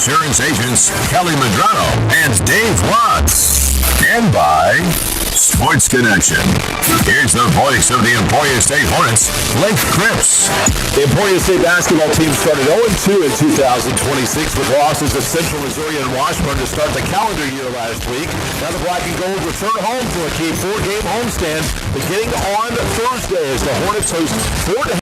insurance agents Kelly Madrano and Dave Watts. And by Sports Connection. Here's the voice of the Emporia State Hornets, Blake Cripps. The Emporia State basketball team started 0-2 in 2026 with losses to Central Missouri and Washburn to start the calendar year last week. Now the Black and Gold return home for a key 4-game homestand beginning on Thursday as the Hornets host Fort.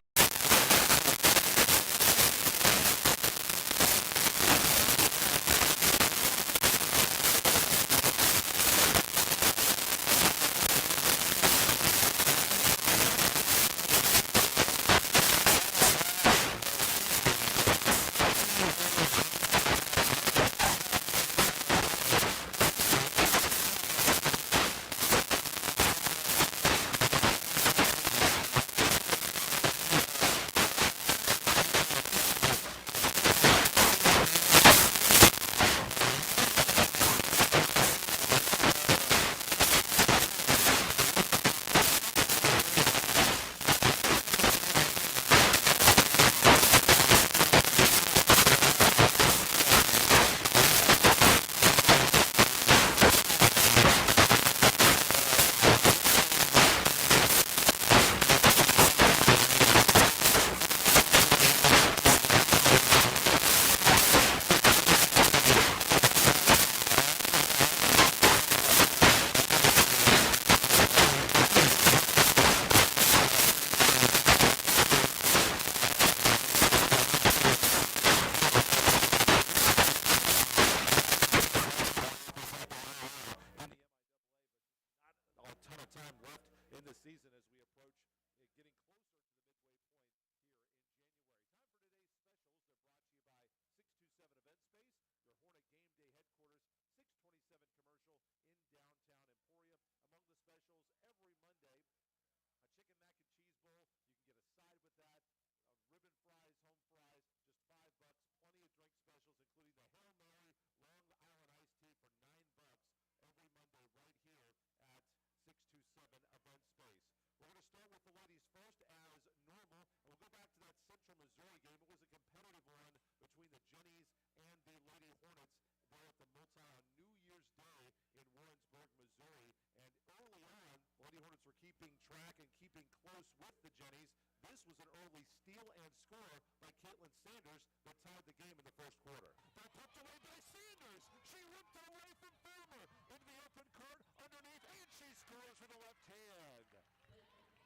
Keeping track and keeping close with the Jennies. This was an early steal and score by Caitlin Sanders that tied the game in the first quarter. But put away by Sanders. She ripped it away from Farmer into the open court underneath, and she scores with the left hand.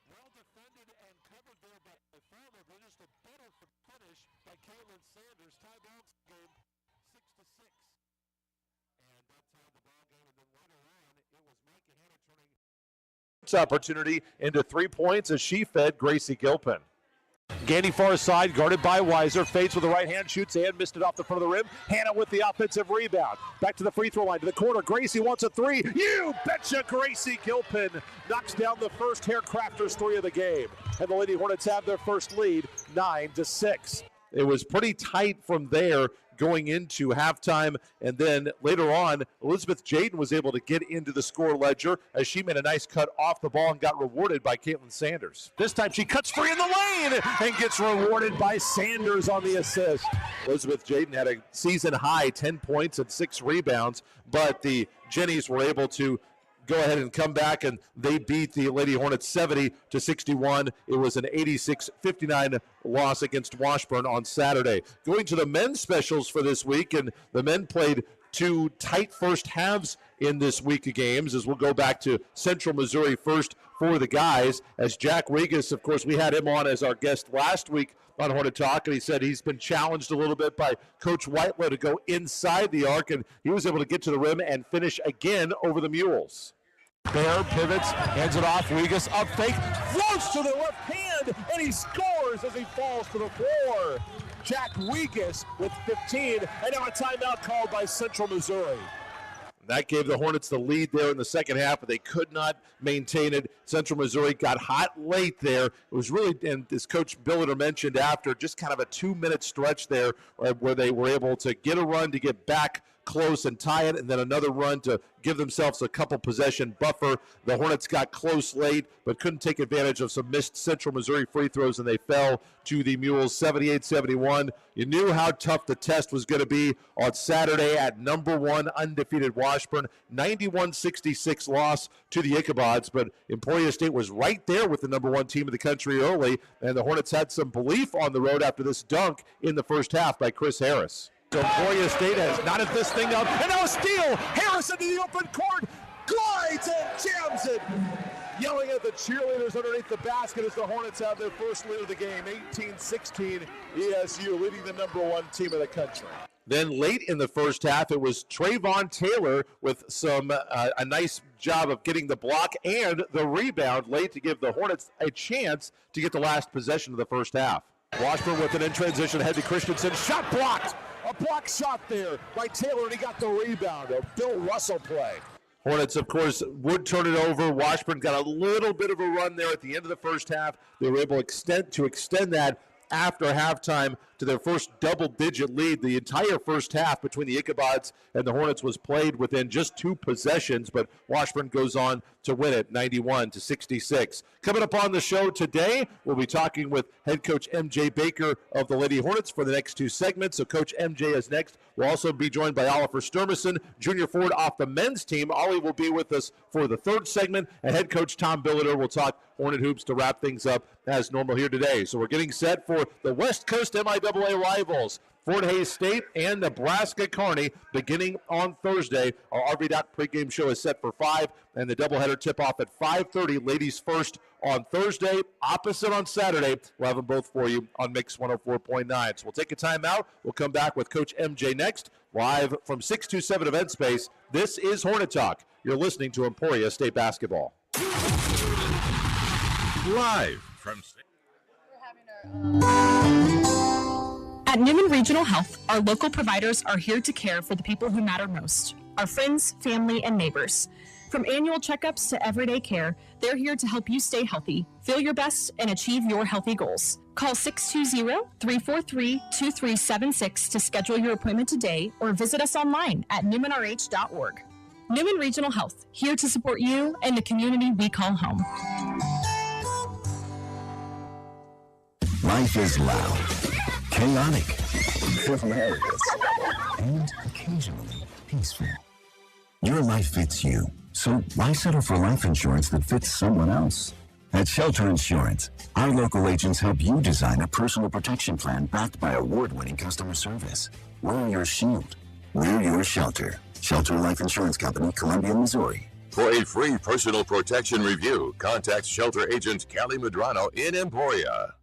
Well defended and covered there by Farmer, but just a better finish by Caitlin Sanders. Tie ball game 6-6. And that tied the ball game, and then later on, it was Micah Hanna turning Opportunity into 3 points as she fed Gracie Gilpin. Gandy far side, guarded by Weiser, fades with the right hand, shoots and missed it off the front of the rim. Hannah with the offensive rebound. Back to the free throw line, to the corner. Gracie wants a three. You betcha! Gracie Gilpin knocks down the first Haircrafters three of the game. And the Lady Hornets have their first lead, 9-6. It was pretty tight from there going into halftime, and then later on, Elizabeth Jaden was able to get into the score ledger as she made a nice cut off the ball and got rewarded by Caitlin Sanders. This time she cuts free in the lane and gets rewarded by Sanders on the assist. Elizabeth Jaden had a season high 10 points and 6 rebounds, but the Jennies were able to go ahead and come back, and they beat the Lady Hornets 70-61. It was an 86-59 loss against Washburn on Saturday. Going to the men's specials for this week, and the men played 2 tight first halves in this week of games, as we'll go back to Central Missouri first for the guys. As Jack Regas, of course, we had him on as our guest last week on Hornet Talk, and he said he's been challenged a little bit by Coach Whitelow to go inside the arc, and he was able to get to the rim and finish again over the Mules. Bear pivots, hands it off. Regas up fake, floats to the left hand, and he scores as he falls to the floor. Jack Regas with 15, and now a timeout called by Central Missouri. That gave the Hornets the lead there in the second half, but they could not maintain it. Central Missouri got hot late there. It was really, and as Coach Billiter mentioned after, just kind of a 2-minute stretch there where they were able to get a run to get back close and tie it, and then another run to give themselves a couple possession buffer. The Hornets got close late, but couldn't take advantage of some missed Central Missouri free throws, and they fell to the Mules 78-71. You knew how tough the test was going to be on Saturday at number 1 undefeated Washburn. 91-66 loss to the Ichabods, but Emporia State was right there with the number 1 team in the country early, and the Hornets had some belief on the road after this dunk in the first half by Chris Harris. So Emporia State has knotted this thing up, and now a steal! Harris into the open court, glides and jams it! Yelling at the cheerleaders underneath the basket as the Hornets have their first lead of the game, 18-16, ESU leading the number 1 team in the country. Then late in the first half, it was Trayvon Taylor with a nice job of getting the block and the rebound late to give the Hornets a chance to get the last possession of the first half. Washburn with an in transition ahead to Christensen. Shot blocked! A block shot there by Taylor, and he got the rebound. A Bill Russell play. Hornets, of course, would turn it over. Washburn got a little bit of a run there at the end of the first half. They were able to extend that after halftime to their first double-digit lead. The entire first half between the Ichabods and the Hornets was played within just 2 possessions, but Washburn goes on to win it 91-66. Coming up on the show today, we'll be talking with head coach MJ Baker of the Lady Hornets for the next 2 segments. So Coach MJ is next. We'll also be joined by Oliver Sturmason, junior forward off the men's team. Ollie will be with us for the 3rd segment, and head coach Tom Billiter will talk Hornet hoops to wrap things up as normal here today. So we're getting set for the West Coast MIAA rivals, Fort Hays State and Nebraska Kearney, beginning on Thursday. Our RV Doc pregame show is set for 5, and the doubleheader tip-off at 5:30. Ladies first on Thursday, opposite on Saturday. We'll have them both for you on Mix 104.9. So we'll take a timeout. We'll come back with Coach MJ next, live from 627 Event Space. This is Hornet Talk. You're listening to Emporia State Basketball. Live from At Newman Regional Health, our local providers are here to care for the people who matter most, our friends, family, and neighbors. From annual checkups to everyday care, they're here to help you stay healthy, feel your best, and achieve your healthy goals. Call 620-343-2376 to schedule your appointment today or visit us online at newmanrh.org. Newman Regional Health, here to support you and the community we call home. Life is loud, chaotic, hilarious, and occasionally peaceful. Your life fits you, so why settle for life insurance that fits someone else? At Shelter Insurance, our local agents help you design a personal protection plan backed by award-winning customer service. We're your shield. We're your shelter. Shelter Life Insurance Company, Columbia, Missouri. For a free personal protection review, contact Shelter Agent Callie Medrano in Emporia.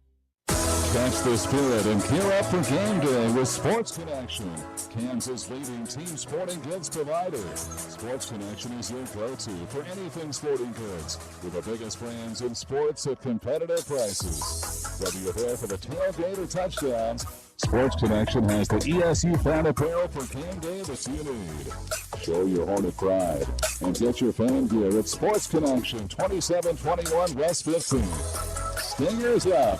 Catch the spirit and gear up for game day with Sports Connection, Kansas leading team sporting goods provider. Sports Connection is your go-to for anything sporting goods, with the biggest brands in sports at competitive prices. Whether you're there for the tailgate or touchdowns, Sports Connection has the ESU fan apparel for game day that you need. Show your Hornet pride and get your fan gear at Sports Connection, 2721 West 15th. Stingers up!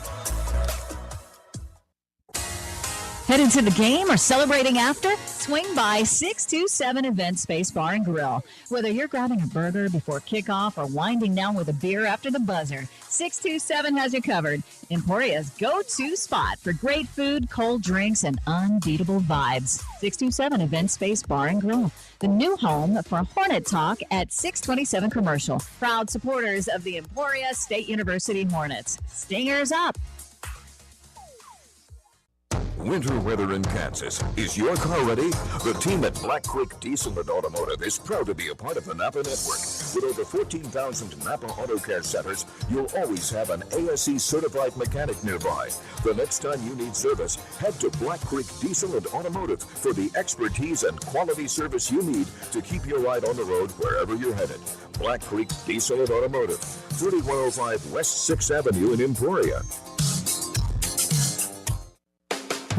Headed to the game or celebrating after? Swing by 627 Event Space Bar and Grill. Whether you're grabbing a burger before kickoff or winding down with a beer after the buzzer, 627 has you covered. Emporia's go-to spot for great food, cold drinks, and unbeatable vibes. 627 Event Space Bar and Grill, the new home for Hornet Talk at 627 Commercial. Proud supporters of the Emporia State University Hornets. Stingers up! Winter weather in Kansas. Is your car ready? The team at Black Creek Diesel and Automotive is proud to be a part of the Napa Network. With over 14,000 Napa Auto Care centers, you'll always have an ASE certified mechanic nearby. The next time you need service, head to Black Creek Diesel and Automotive for the expertise and quality service you need to keep your ride on the road wherever you're headed. Black Creek Diesel and Automotive, 3105 West 6th Avenue in Emporia.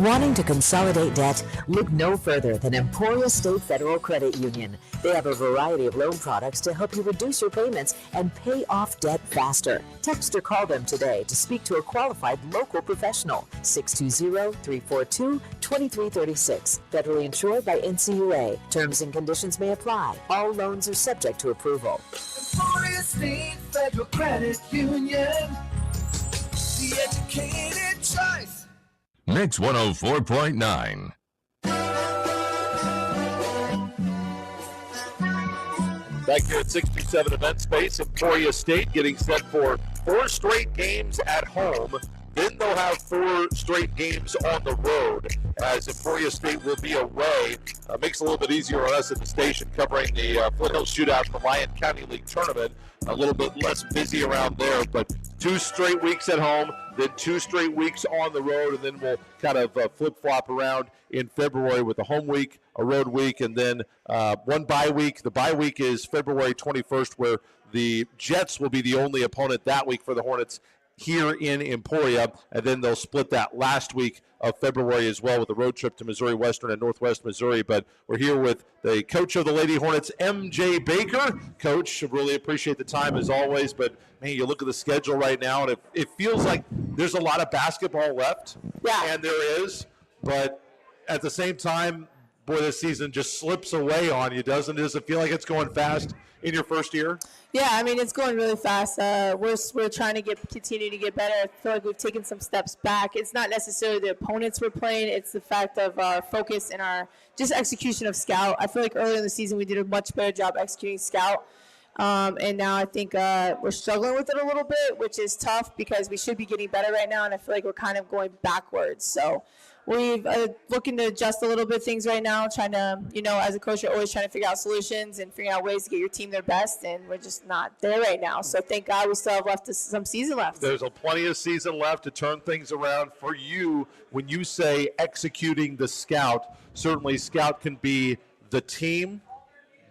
Wanting to consolidate debt? Look no further than Emporia State Federal Credit Union. They have a variety of loan products to help you reduce your payments and pay off debt faster. Text or call them today to speak to a qualified local professional. 620-342-2336. Federally insured by NCUA. Terms and conditions may apply. All loans are subject to approval. Emporia State Federal Credit Union. The educated choice. Mix 104.9. Back here at 627 Event Space, Emporia State getting set for 4 straight games at home. Then they'll have 4 straight games on the road, as Emporia State will be away. Makes it a little bit easier on us at the station, covering the Flint Hill Shootout, the Lyon County League Tournament. A little bit less busy around there, but 2 straight weeks at home, then 2 straight weeks on the road, and then we'll kind of flip-flop around in February with a home week, a road week, and then one bye week. The bye week is February 21st, where the Jets will be the only opponent that week for the Hornets here in Emporia, and then they'll split that last week of February as well with a road trip to Missouri Western and Northwest Missouri. But we're here with the coach of the Lady Hornets, M.J. Baker. Coach, really appreciate the time as always, but man, you look at the schedule right now, and it feels like there's a lot of basketball left. Yeah. And there is, but at the same time, boy, this season just slips away on you, doesn't it? Does it feel like it's going fast in your first year? Yeah, I mean, it's going really fast. We're trying to continue to get better. I feel like we've taken some steps back. It's not necessarily the opponents we're playing. It's the fact of our focus and our just execution of scout. I feel like earlier in the season we did a much better job executing scout. And now I think we're struggling with it a little bit, which is tough because we should be getting better right now, and I feel like we're kind of going backwards. So we've looking to adjust a little bit things right now, trying to, as a coach, you're always trying to figure out solutions and figure out ways to get your team their best, and we're just not there right now. So thank God we still have some season left. There's plenty of season left to turn things around for you. When you say executing the scout, certainly scout can be the team,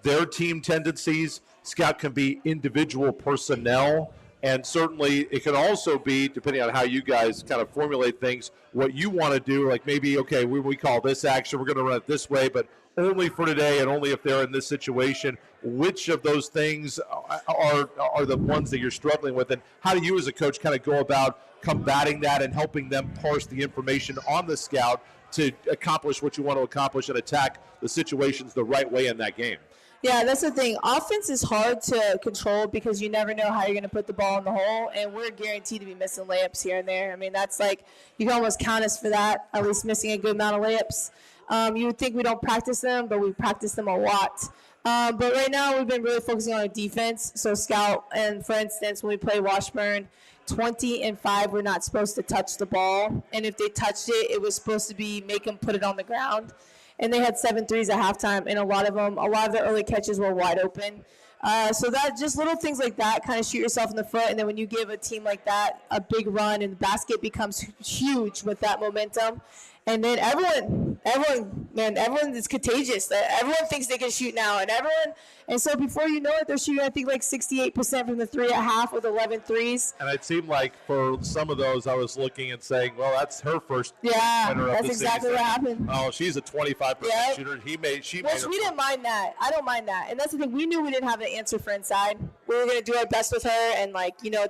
their team tendencies. Scout can be individual personnel, and certainly it can also be, depending on how you guys kind of formulate things, what you want to do. Like maybe, okay, we call this action, we're going to run it this way, but only for today and only if they're in this situation. Which of those things are the ones that you're struggling with, and how do you as a coach kind of go about combating that and helping them parse the information on the scout to accomplish what you want to accomplish and attack the situations the right way in that game? Yeah, that's the thing. Offense is hard to control because you never know how you're going to put the ball in the hole, and we're guaranteed to be missing layups here and there. I mean, that's like you can almost count us for that, at least missing a good amount of layups. You would think we don't practice them, but we practice them a lot. But right now we've been really focusing on our defense. So scout, and for instance, when we play Washburn, 20 and 5 were not supposed to touch the ball, and if they touched it, it was supposed to be make them put it on the ground. And they had 7 threes at halftime, and a lot of the early catches were wide open. So that just little things like that kind of shoot yourself in the foot, and then when you give a team like that a big run and the basket becomes huge with that momentum, and then everyone is contagious. Everyone thinks they can shoot now, and so before you know it, they're shooting, I think, like 68% from the 3 at half with 11 threes. And it seemed like for some of those, I was looking and saying, well, that's her first. Yeah, winner of that's the exactly season. what happened. Oh, she's a 25% shooter. She made We didn't mind that. I don't mind that. And that's the thing. We knew we didn't have an answer for inside. We were going to do our best with her and,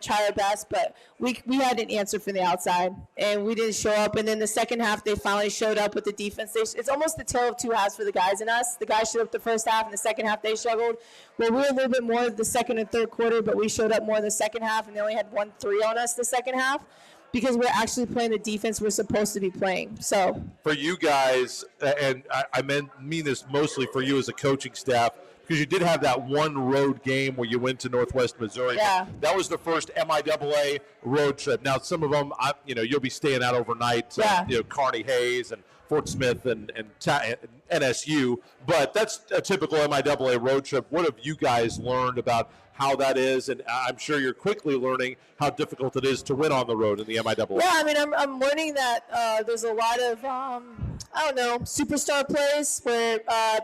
try our best. But we had an answer for the outside, and we didn't show up. And then the second half, they finally showed up with the defense. It's almost the tale of two halves for the guys and us. The guys showed up the first half, and the second half they struggled. Well, we were a little bit more the second and third quarter, but we showed up more in the second half, and they only had 1 3 on us the second half because we're actually playing the defense we're supposed to be playing. So for you guys, and I mean this mostly for you as a coaching staff, because you did have that one road game where you went to Northwest Missouri. Yeah. That was the first MIAA road trip. Now, some of them, you'll be staying out overnight. Yeah. Kearney Hayes and Fort Smith and NSU. But that's a typical MIAA road trip. What have you guys learned about how that is? And I'm sure you're quickly learning how difficult it is to win on the road in the MIAA. Yeah, I mean, I'm learning that there's a lot of, superstar plays where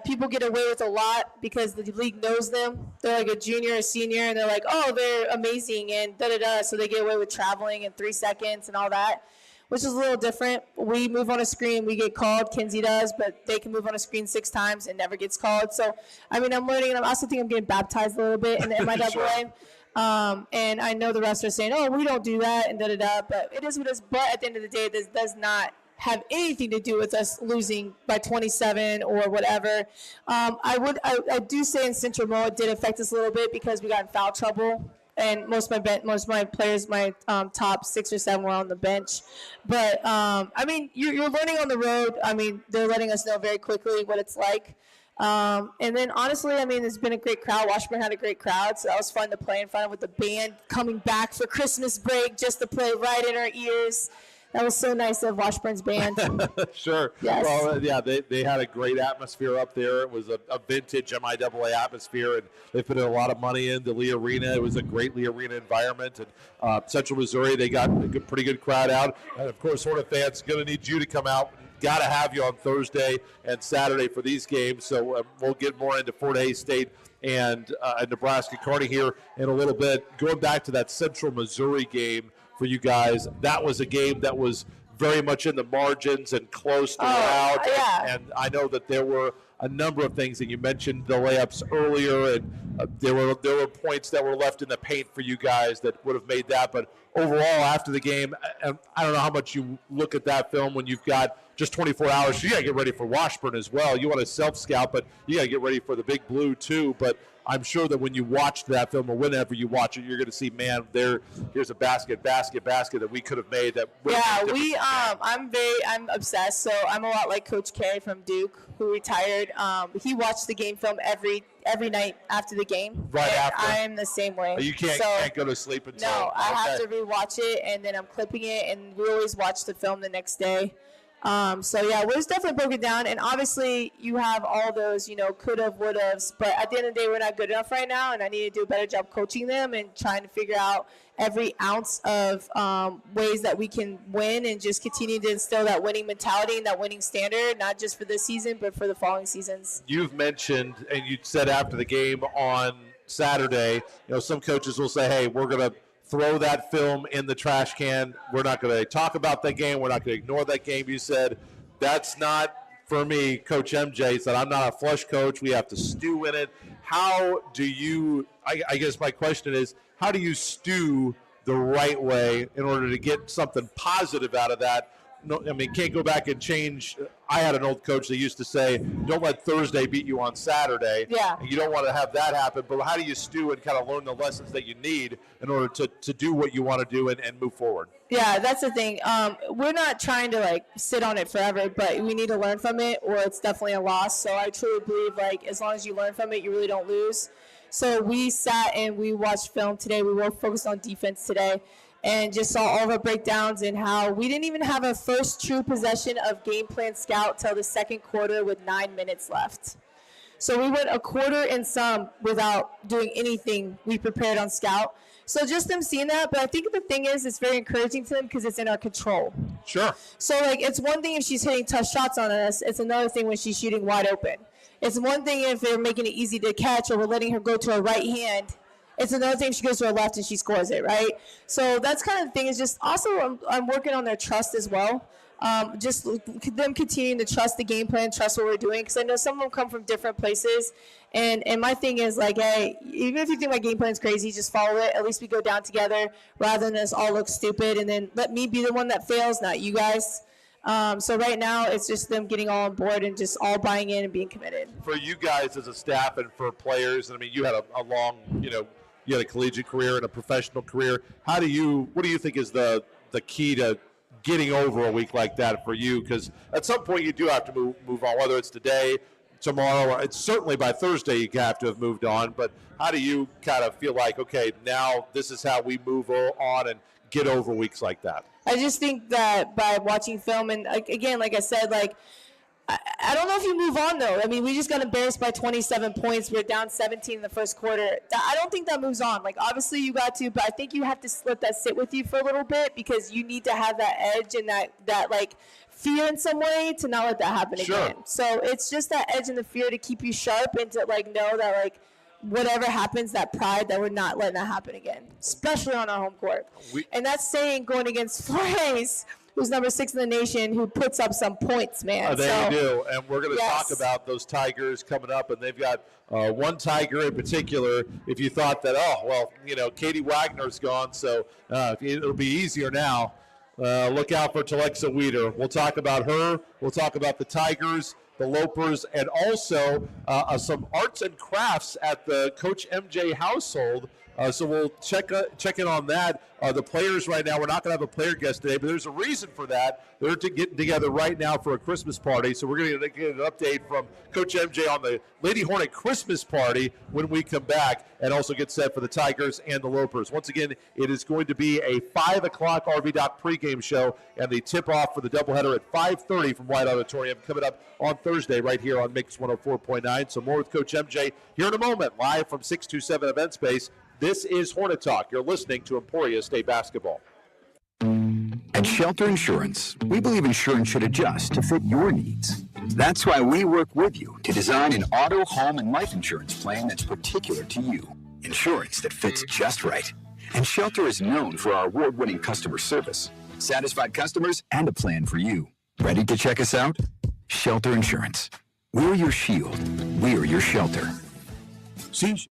people get away with a lot because the league knows them. They're like a junior or senior, and they're like, oh, they're amazing, and da-da-da, so they get away with traveling in 3 seconds and all that. which is a little different. We move on a screen, we get called. Kinsey does, but they can move on a screen 6 times and never gets called. So, I mean, I'm learning, and I also think I'm getting baptized a little bit in the MIAA. Sure. And I know the rest are saying, oh, we don't do that, and da-da-da. But it is what it is. But at the end of the day, this does not have anything to do with us losing by 27 or whatever. I do say in Central Mo it did affect us a little bit because we got in foul trouble, and most of my players, my top 6 or 7 were on the bench. But I mean, you're learning on the road. I mean, they're letting us know very quickly what it's like. And then honestly, I mean, it's been a great crowd. Washburn had a great crowd, so that was fun to play in front of with the band coming back for Christmas break just to play right in our ears. That was so nice of Washburn's band. Sure. Yes. Well, yeah, they had a great atmosphere up there. It was a vintage MIAA atmosphere, and they put in a lot of money into Lee Arena. It was a great Lee Arena environment. And Central Missouri, they got a pretty good crowd out. And, of course, Hornet fans, going to need you to come out. Got to have you on Thursday and Saturday for these games. So we'll get more into Fort Hays State and Nebraska Kearney here in a little bit. Going back to that Central Missouri game for you guys, that was a game that was very much in the margins and close throughout. Yeah. And I know that there were a number of things, and you mentioned the layups earlier, and there were points that were left in the paint for you guys that would have made that. But overall, after the game, and I don't know how much you look at that film when you've got just 24 hours. You got to get ready for Washburn as well. You want to self-scout, but you got to get ready for the Big Blue too. But I'm sure that when you watch that film, or whenever you watch it, you're going to see, man, here's a basket that we could have made. That I'm obsessed. So I'm a lot like Coach K from Duke, who retired. He watched the game film every night after the game. Right after. I am the same way. You can't go to sleep until. No, I have to rewatch it, and then I'm clipping it, and we always watch the film the next day. So yeah, it was definitely broken down, and obviously you have all those, could have, would haves, but at the end of the day, we're not good enough right now, and I need to do a better job coaching them and trying to figure out every ounce of ways that we can win and just continue to instill that winning mentality and that winning standard, not just for this season, but for the following seasons. You've mentioned, and you said after the game on Saturday, some coaches will say, hey, we're going to throw that film in the trash can. We're not going to talk about that game. We're not going to ignore that game. You said, that's not for me. Coach MJ said, I'm not a flush coach. We have to stew in it. How do you, I guess my question is, how do you stew the right way in order to get something positive out of that? No, I mean, can't go back and change. I had an old coach that used to say, don't let Thursday beat you on Saturday. Yeah. And you don't want to have that happen, but how do you stew and kind of learn the lessons that you need in order to do what you want to do and move forward? Yeah, that's the thing. We're not trying to sit on it forever, but we need to learn from it, or it's definitely a loss. So I truly believe as long as you learn from it, you really don't lose. So we sat and we watched film today. We were focused on defense today, and just saw all of our breakdowns and how we didn't even have a first true possession of game plan scout till the second quarter with 9 minutes left. So we went a quarter and some without doing anything we prepared on scout. So just them seeing that, but I think the thing is, it's very encouraging to them because it's in our control. Sure. So it's one thing if she's hitting tough shots on us. It's another thing when she's shooting wide open. It's one thing if they're making it easy to catch or we're letting her go to her right hand. It's another thing if she goes to her left and she scores it, right? So that's kind of the thing. Is just also I'm working on their trust as well. Just them continuing to trust the game plan, trust what we're doing, because I know some of them come from different places. And my thing is hey, even if you think my game plan is crazy, just follow it. At least we go down together rather than us all look stupid and then let me be the one that fails, not you guys. So right now it's just them getting all on board and just all buying in and being committed. For you guys as a staff and for players, I mean, you had a long, you had a collegiate career and a professional career. What do you think is the key to getting over a week like that for you? Because at some point you do have to move on, whether it's today, tomorrow, or it's certainly by Thursday you have to have moved on. But how do you kind of feel like, okay, now this is how we move on and get over weeks like that? I just think that by watching film and again, like I said, I don't know if you move on, though. I mean, we just got embarrassed by 27 points. We're down 17 in the first quarter. I don't think that moves on. Obviously you got to, but I think you have to let that sit with you for a little bit because you need to have that edge and that fear in some way to not let that happen again. So it's just that edge and the fear to keep you sharp and to, know that, whatever happens, that pride that we're not letting that happen again, especially on our home court. And that's saying going against Fort Hays, who's number 6 in the nation, who puts up some points, man. They do, and we're going to Yes. talk about those Tigers coming up, and they've got one Tiger in particular. If you thought that, Katie Wagner's gone, so it'll be easier now. Look out for Telexa Weeder. We'll talk about her. We'll talk about the Tigers, the Lopers, and also some arts and crafts at the Coach MJ household. So we'll check in on that. The players right now, we're not going to have a player guest today, but there's a reason for that. They're getting together right now for a Christmas party. So we're going to get an update from Coach MJ on the Lady Hornet Christmas party when we come back, and also get set for the Tigers and the Lopers. Once again, it is going to be a 5 o'clock RV Doc pregame show, and the tip-off for the doubleheader at 5:30 from White Auditorium coming up on Thursday right here on Mix 104.9. So more with Coach MJ here in a moment, live from 627 Event Space. This is Hornet Talk. You're listening to Emporia State Basketball. At Shelter Insurance, we believe insurance should adjust to fit your needs. That's why we work with you to design an auto, home, and life insurance plan that's particular to you. Insurance that fits just right. And Shelter is known for our award-winning customer service, satisfied customers, and a plan for you. Ready to check us out? Shelter Insurance. We're your shield. We're your shelter. See?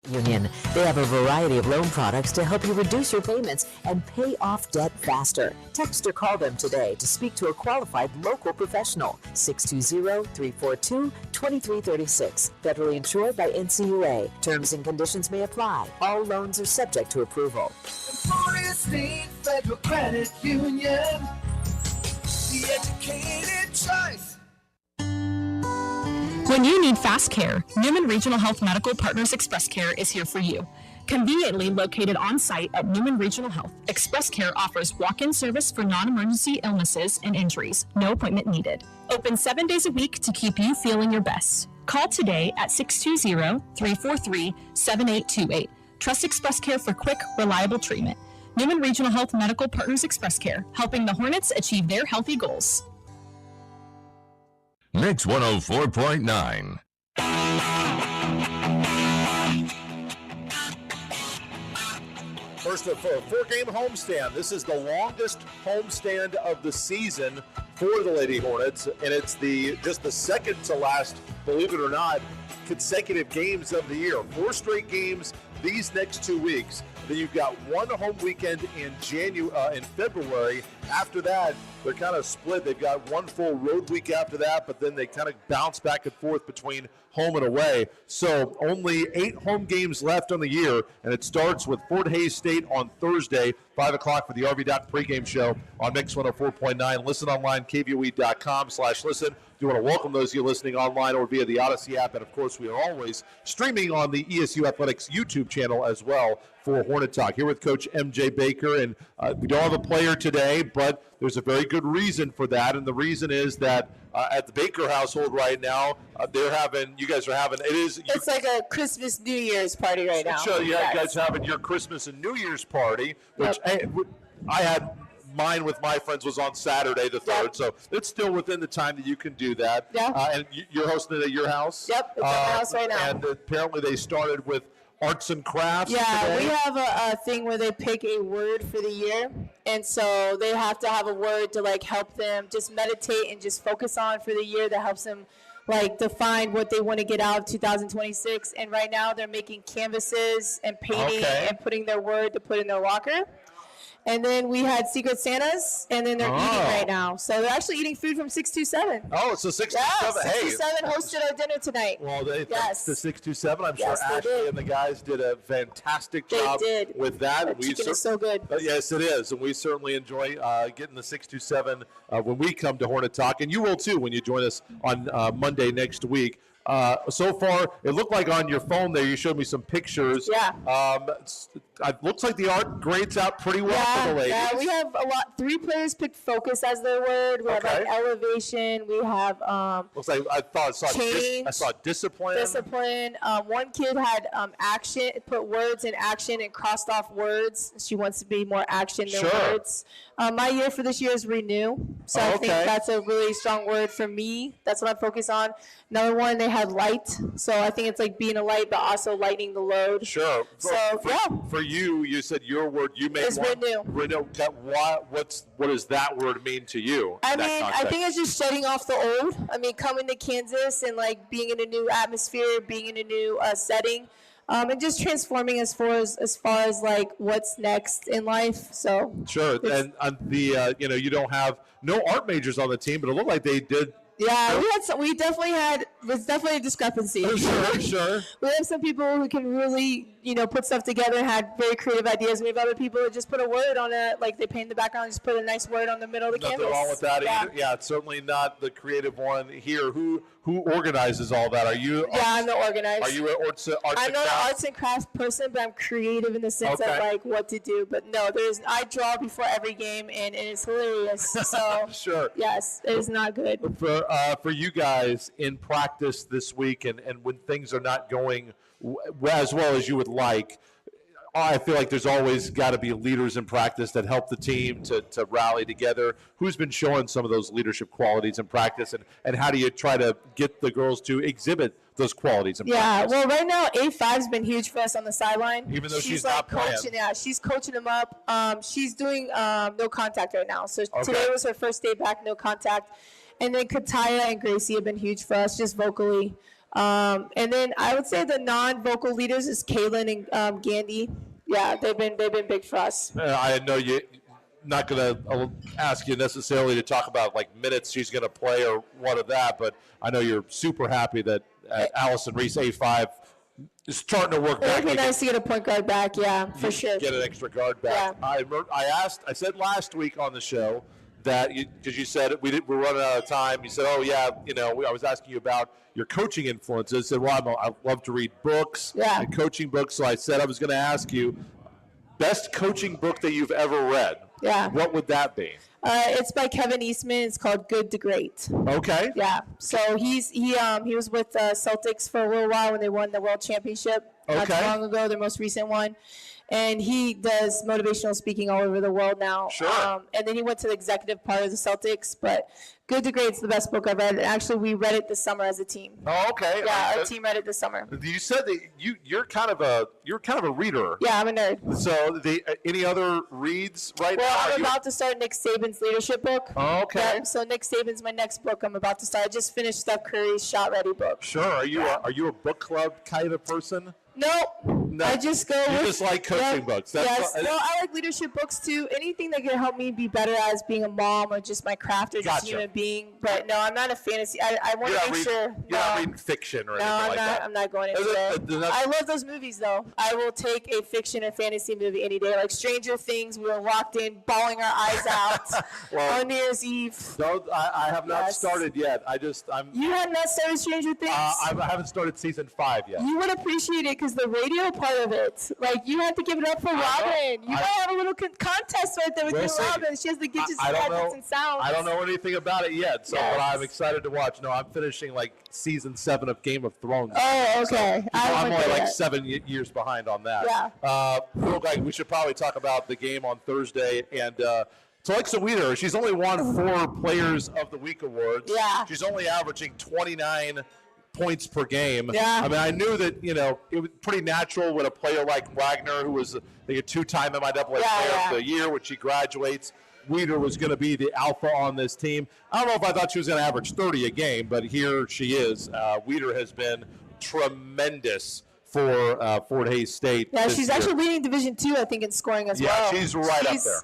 Union. They have a variety of loan products to help you reduce your payments and pay off debt faster. Text or call them today to speak to a qualified local professional. 620-342-2336. Federally insured by NCUA. Terms and conditions may apply. All loans are subject to approval. Emporia State Federal Credit Union. The educated choice. When you need fast care, Newman Regional Health Medical Partners Express Care is here for you. Conveniently located on site at Newman Regional Health, Express Care offers walk-in service for non-emergency illnesses and injuries. No appointment needed. Open 7 days a week to keep you feeling your best. Call today at 620-343-7828. Trust Express Care for quick, reliable treatment. Newman Regional Health Medical Partners Express Care, helping the Hornets achieve their healthy goals. Mix 104.9. First of a four-game homestand. This is the longest homestand of the season for the Lady Hornets, and it's just the second to last, believe it or not, consecutive games of the year. 4 straight games these next 2 weeks. Then you've got one home weekend in February. After that, they're kind of split. They've got one full road week after that, but then they kind of bounce back and forth between home and away. So only 8 home games left on the year, and it starts with Fort Hays State on Thursday, 5 o'clock for the RV Doc pregame show on Mix 104.9. Listen online, kvoe.com/listen. If you want to welcome those of you listening online or via the Odyssey app, and of course we are always streaming on the ESU Athletics YouTube channel as well for Hornet Talk. Here with Coach MJ Baker, and we don't have a player today, but there's a very good reason for that, and the reason is that at the Baker household right now, you guys are having, it's like a Christmas New Year's party right now. So you guys having your Christmas and New Year's party, which I had. Mine with my friends was on Saturday the 3rd, so it's still within the time that you can do that. Yeah. And you're hosting it at your house? Yep, it's at my house right now. And apparently they started with arts and crafts today. We have a thing where they pick a word for the year, and so they have to have a word to like help them just meditate and just focus on for the year that helps them like define what they want to get out of 2026. And right now they're making canvases and painting and putting their word to put in their locker. And then we had Secret Santas, and then they're eating right now. So they're actually eating food from 627. Oh, so 627. Yeah, 627 hosted our dinner tonight. Well, thanks to 627. I'm sure Ashley did. and the guys did a fantastic job with that. The chicken is so good. Yes, it is. And we certainly enjoy getting the 627 when we come to Hornet Talk. And you will, too, when you join us on Monday next week. So far, it looked like on your phone there, you showed me some pictures. Yeah. It looks like the art grades out pretty well for the ladies. Yeah, we have 3 players picked focus as their word. We have like elevation. We have looks like I saw discipline. Discipline. One kid had action, put words in action and crossed off words. She wants to be more action than words. My year for this year is renew. So I think that's a really strong word for me. That's what I'm focused on. Another one, they had light. So I think it's like being a light, but also lightening the load. Sure. For you said your word, you made it's renew. Renew. What does that word mean to you? I mean, I think it's just shedding off the old. I mean, coming to Kansas and like being in a new atmosphere, being in a new setting. And just transforming as far as like what's next in life. So sure, and you don't have no art majors on the team, but it looked like they did. Yeah, we definitely had. There's definitely a discrepancy. Sure. We have some people who can really, put stuff together and had very creative ideas. We have other people who just put a word on it, like they paint the background, and just put a nice word on the middle of the canvas. Nothing wrong with that either. Yeah, it's certainly not the creative one here. Who organizes all that? Are you? Yeah, I'm the organizer. Are you an arts I'm not an arts and crafts person, but I'm creative in the sense of like what to do. But no, I draw before every game, and it's hilarious. So sure. Yes, it is not good. For you guys in practice this week, and when things are not going as well as you would like, I feel like there's always got to be leaders in practice that help the team to rally together. Who's been showing some of those leadership qualities in practice, and how do you try to get the girls to exhibit those qualities in practice? Yeah, well, right now, A5's been huge for us on the sideline. Even though she's like not playing. Coaching, yeah, she's coaching them up. She's doing no contact right now. So today was her first day back, no contact. And then Kataya and Gracie have been huge for us, just vocally. And then I would say the non-vocal leaders is Kaylin and Gandhi. Yeah, they've been big for us. I know you're not going to ask you necessarily to talk about like minutes she's going to play or what of that, but I know you're super happy that Allison Reese, A5, is starting to work back. It would be nice to get a point guard back, for sure. Get an extra guard back. Yeah. I said last week on the show that because you said we're running out of time. You said, "Oh yeah, I was asking you about your coaching influences." I said, "Well, I love to read books and coaching books." So I said I was going to ask you best coaching book that you've ever read. Yeah. What would that be? It's by Kevin Eastman. It's called Good to Great. Okay. Yeah. So he was with Celtics for a little while when they won the World Championship not too long ago, their most recent one. And he does motivational speaking all over the world now. Sure. And then he went to the executive part of the Celtics. But Good to Great's the best book I've read. Actually, we read it this summer as a team. Oh, okay. Yeah, our team read it this summer. You said that you're kind of a reader. Yeah, I'm a nerd. So any other reads right now? Well, I'm about to start Nick Saban's leadership book. Oh, okay. Yeah, so Nick Saban's my next book I'm about to start. I just finished Steph Curry's Shot Ready book. Sure. Are you a book club kind of person? No, I just go. You just like coaching books. Yes. No, I like leadership books too. Anything that can help me be better as being a mom or just my craft or just a human being. But no, I'm not a fantasy. I want to make sure. You're not reading fiction or anything like that. I'm not going into that. I love those movies though. I will take a fiction or fantasy movie any day. Like Stranger Things, we were locked in, bawling our eyes out on New Year's Eve. No, I have not started yet. You have not started Stranger Things? I haven't started season 5 yet. You would appreciate it because the radio part part of it. Like, you have to give it up for Robin. You might have a little contest right there with you, Robin. She has the gadgets, gadgets, and sounds. I don't know anything about it yet, so but I'm excited to watch. No, I'm finishing like season 7 of Game of Thrones. Oh, okay. So, I'm only like 7 years behind on that. Yeah. Real quick, we should probably talk about the game on Thursday. And so Alexa Weeder, she's only won 4 Players of the Week awards. Yeah. She's only averaging 29 points per game. Yeah. I mean, I knew that, it was pretty natural with a player like Wagner, who was a 2-time MIAA Player of the Year when she graduates. Weeder was going to be the alpha on this team. I don't know if I thought she was going to average 30 a game, but here she is. Weeder has been tremendous for Fort Hays State. Yeah, she's actually leading Division II, I think, in scoring as well. Yeah, she's right up there.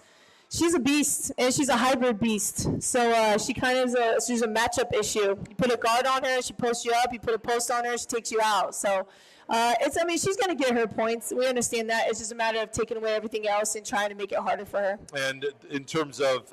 She's a beast, and she's a hybrid beast. So she kind of she's a matchup issue. You put a guard on her, she posts you up. You put a post on her, she takes you out. So she's going to get her points. We understand that. It's just a matter of taking away everything else and trying to make it harder for her. And in terms of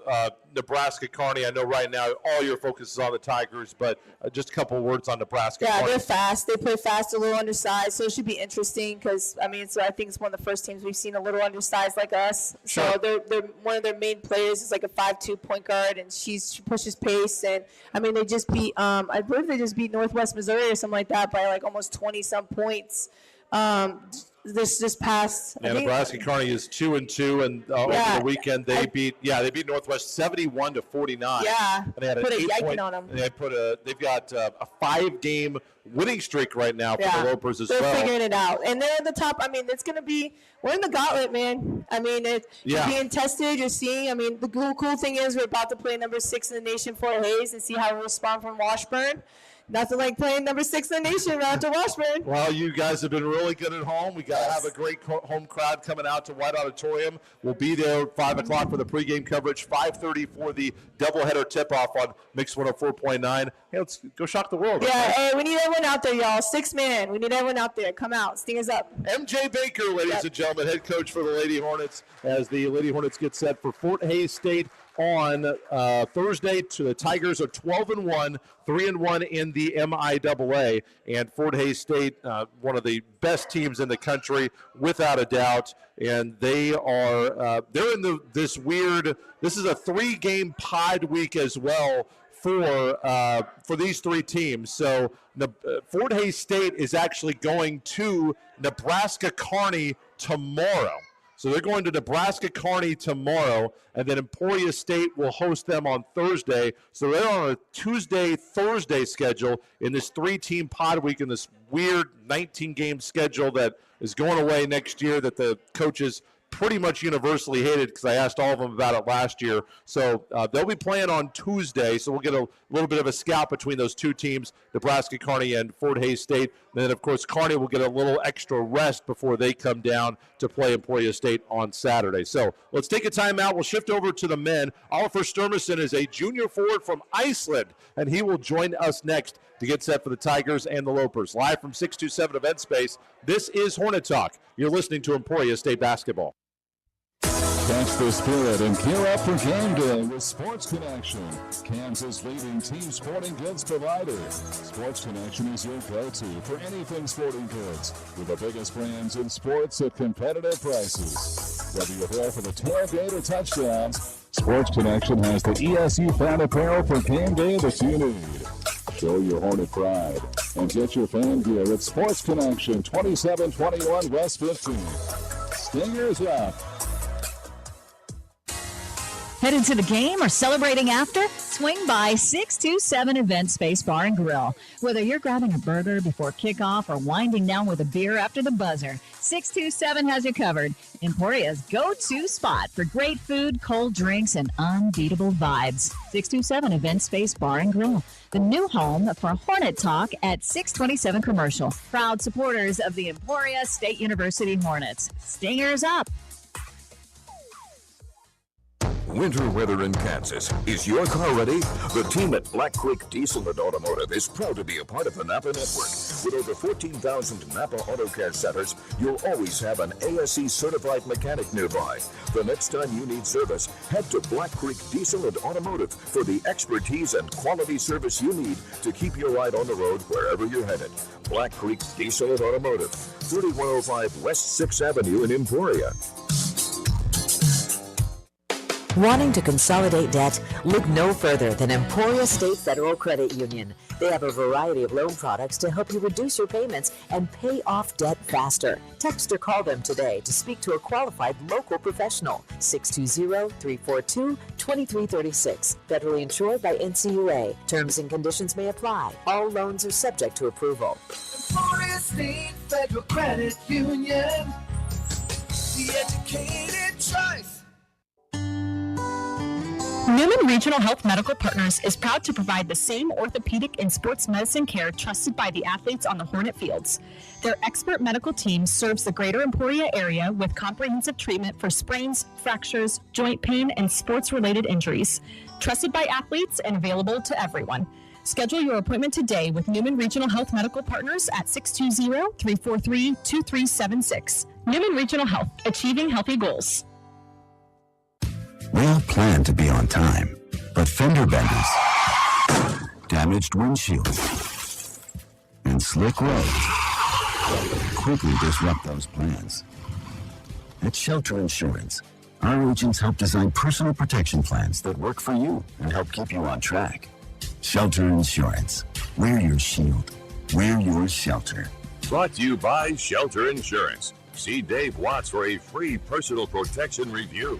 Nebraska Kearney, I know right now all your focus is on the Tigers, but just a couple of words on Nebraska Yeah, Kearney. they're fast. They play fast, a little undersized, so it should be interesting because, I think it's one of the first teams we've seen a little undersized like us. Sure. So they're one of their main players is like a 5'2" point guard, and she pushes pace. And, they just beat, I believe they just beat Northwest Missouri or something like that by like almost 20-some points. This past. Yeah, Nebraska Kearney is 2-2, and over the weekend they beat Northwest 71-49. Yeah, and they had put an a 8 point. On them. They've got a 5-game winning streak right now for the Lopers as well. They're figuring it out, and they're at the top. It's going to be. We're in the gauntlet, man. You're being tested. You're seeing. The cool thing is we're about to play number 6 in the nation, Fort Hays, and see how we respond from Washburn. Nothing like playing number 6 in the nation right after Washburn. Well, you guys have been really good at home. We got to have a great home crowd coming out to White Auditorium. We'll be there at 5 o'clock for the pregame coverage, 5:30 for the doubleheader tip-off on Mix 104.9. Hey, let's go shock the world. Yeah, hey, we need everyone out there, y'all. 6 man. We need everyone out there. Come out. Stingers up. MJ Baker, ladies and gentlemen, head coach for the Lady Hornets, as the Lady Hornets get set for Fort Hays State on Thursday. The Tigers are 12-1, 3-1 in the MIAA, and Fort Hays State, one of the best teams in the country, without a doubt. And they are they're in this weird. This is a 3-game pod week as well for these 3 teams. So Fort Hays State is actually going to Nebraska Kearney tomorrow. So they're going to Nebraska Kearney tomorrow, and then Emporia State will host them on Thursday. So they're on a Tuesday-Thursday schedule in this 3-team pod week in this weird 19-game schedule that is going away next year that the coaches pretty much universally hated because I asked all of them about it last year. So they'll be playing on Tuesday, so we'll get a little bit of a scout between those 2 teams, Nebraska Kearney and Fort Hays State. And then, of course, Kearney will get a little extra rest before they come down to play Emporia State on Saturday. So let's take a timeout. We'll shift over to the men. Oliver Sturmason is a junior forward from Iceland, and he will join us next to get set for the Tigers and the Lopers. Live from 627 Event Space, this is Hornet Talk. You're listening to Emporia State Basketball. Catch the spirit and gear up for game day with Sports Connection, Kansas' leading team sporting goods provider. Sports Connection is your go-to for anything sporting goods with the biggest brands in sports at competitive prices. Whether you're there for the tailgate or touchdowns, Sports Connection has the ESU fan apparel for game day that you need. Show your Hornet pride and get your fan gear at Sports Connection, 2721 West 15th. Stingers up. Headed to the game or celebrating after? Swing by 627 Event Space Bar and Grill. Whether you're grabbing a burger before kickoff or winding down with a beer after the buzzer, 627 has you covered. Emporia's go-to spot for great food, cold drinks, and unbeatable vibes. 627 Event Space Bar and Grill, the new home for Hornet Talk at 627 Commercial. Proud supporters of the Emporia State University Hornets. Stingers up! Winter weather in Kansas. Is your car ready? The team at Black Creek Diesel and Automotive is proud to be a part of the Napa Network. With over 14,000 Napa Auto Care centers, you'll always have an ASE certified mechanic nearby. The next time you need service, head to Black Creek Diesel and Automotive for the expertise and quality service you need to keep your ride on the road wherever you're headed. Black Creek Diesel and Automotive, 3105 West 6th Avenue in Emporia. Wanting to consolidate debt? Look no further than Emporia State Federal Credit Union. They have a variety of loan products to help you reduce your payments and pay off debt faster. Text or call them today to speak to a qualified local professional. 620-342-2336. Federally insured by NCUA. Terms and conditions may apply. All loans are subject to approval. Emporia State Federal Credit Union. The educated choice. Newman Regional Health Medical Partners is proud to provide the same orthopedic and sports medicine care trusted by the athletes on the Hornet fields. Their expert medical team serves the greater Emporia area with comprehensive treatment for sprains, fractures, joint pain, and sports-related injuries. Trusted by athletes and available to everyone. Schedule your appointment today with Newman Regional Health Medical Partners at 620-343-2376. Newman Regional Health, achieving healthy goals. We all plan to be on time, but fender benders, damaged windshields, and slick roads quickly disrupt those plans. At Shelter Insurance, our agents help design personal protection plans that work for you and help keep you on track. Shelter Insurance. We're your shield. We're your shelter. Brought to you by Shelter Insurance. See Dave Watts for a free personal protection review.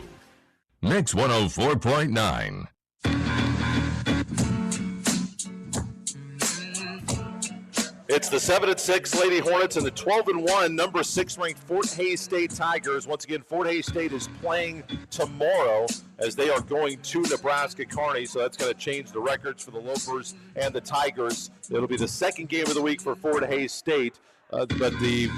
Mix 104.9. It's the 7-6 Lady Hornets and the 12-1 number 6 ranked Fort Hays State Tigers. Once again, Fort Hays State is playing tomorrow as they are going to Nebraska Kearney, so that's going to change the records for the Lopers and the Tigers. It'll be the second game of the week for Fort Hays State. But the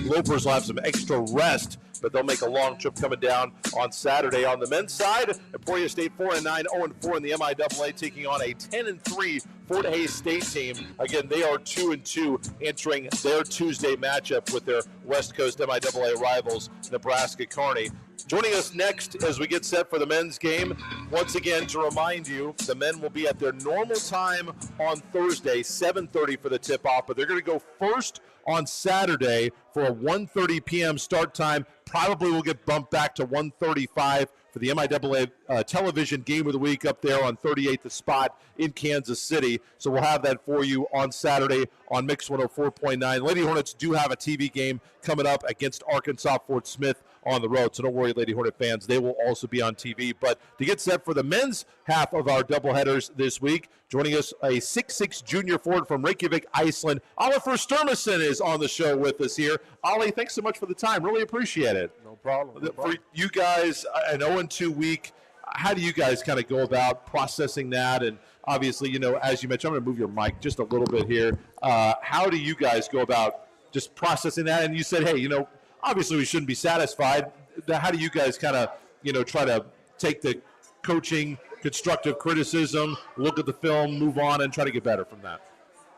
Lopers will have some extra rest, but they'll make a long trip coming down on Saturday. On the men's side, Emporia State 4-9, 0-4 in the MIAA, taking on a 10-3 Fort Hays State team. Again, they are 2-2 entering their Tuesday matchup with their West Coast MIAA rivals, Nebraska Kearney. Joining us next as we get set for the men's game, once again to remind you, the men will be at their normal time on Thursday, 7:30 for the tip-off, but they're going to go first on Saturday for a 1:30 p.m. start time. Probably will get bumped back to 1:35 for the MIAA television game of the week up there on 38th The Spot in Kansas City. So we'll have that for you on Saturday on Mix 104.9. Lady Hornets do have a TV game coming up against Arkansas Fort Smith on the road. So don't worry, Lady Hornet fans. They will also be on TV. But to get set for the men's half of our doubleheaders this week, joining us, a 6'6 junior forward from Reykjavik, Iceland. Oliver Sturmason is on the show with us here. Ollie, thanks so much for the time. Really appreciate it. No problem. For you guys, an 0-2 week, how do you guys kind of go about processing that? And obviously, you know, as you mentioned, I'm going to move your mic just a little bit here. How do you guys go about just processing that? And you said, hey, you know, obviously we shouldn't be satisfied. How do you guys kind of, you know, try to take the coaching, constructive criticism, look at the film, move on, and try to get better from that?